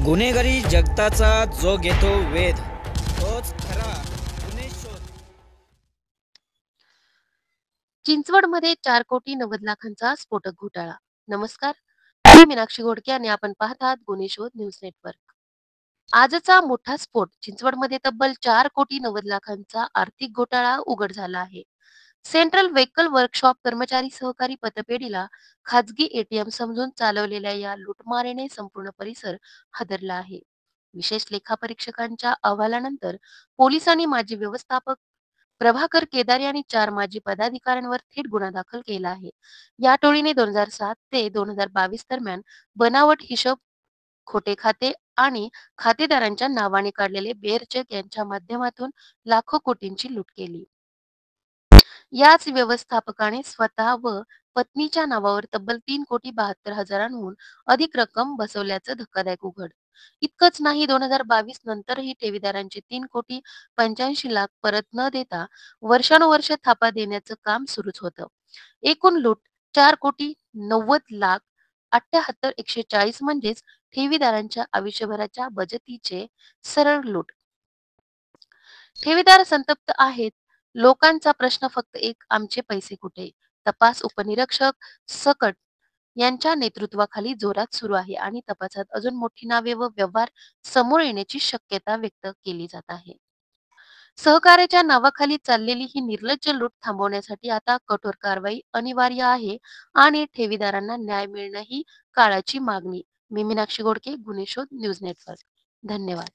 गुन्हेगारी जगताचा जो घेतो वेध तोच खरा गुन्हे शोध. चिंचवडमध्ये 4,90,00,000चा स्फोटक घोटाळा. नमस्कार, मी मीनाक्षी घोडके आणि आपण पाहत आहात गुन्हे शोध न्यूज नेटवर्क. आजचा मोठा स्फोट चिंचवडमध्ये तब्बल 4,90,00,000चा आर्थिक घोटाळा उघड झाला आहे. सेंट्रल व्हेकल वर्कशॉप कर्मचारी सहकारी पतपेढीला खाजगी एटीएम समजून चालवलेल्या या लुटमारेने संपूर्ण परिसर हादरला आहे. विशेष लेखापरीक्षकांच्या अहवालानंतर पोलिसांनी माजी व्यवस्थापक प्रभाकर केदारी आणि 4 माजी पदाधिकाऱ्यांवर थेट गुन्हा दाखल केला आहे. या टोळीने 2007 ते 2022 दरम्यान बनावट हिशोब, खोटे खाते आणि खातेदारांच्या नावाने काढलेले बेअर चेक यांच्या माध्यमातून लाखो कोटींची लूट केली. याच व्यवस्थापकाने स्वतः व पत्नीच्या नावावर तब्बल 3,72,00,000हून अधिक रक्कम बसवल्याचं धक्कादायक उघड. इतकंच नाही, 2022 नंतरही ठेवीदारांचे 3,85,00,000 परत न देता वर्षानुवर्ष थापा देण्याचं काम सुरूच होतं. एकूण लूट 4,90,00,000,78,140 म्हणजेच ठेवीदारांच्या आयुष्यभराच्या बचतीचे सरळ लूट. ठेवीदार संतप्त आहेत. लोकांचा प्रश्न फक्त एक, आमचे पैसे कुठे? तपास उपनिरीक्षक सकट यांच्या नेतृत्वाखाली जोरात सुरू आहे आणि तपासात अजून मोठी नावे व व्यवहार समोर येण्याची शक्यता व्यक्त केली जात आहे. सहकार्याच्या नावाखाली चाललेली ही निर्लज्ज लूट थांबवण्यासाठी आता कठोर कारवाई अनिवार्य आहे आणि ठेवीदारांना न्याय मिळणं ही काळाची मागणी. मी मीनाक्षी घोडके, गुन्हे शोध न्यूज नेटवर्क. धन्यवाद.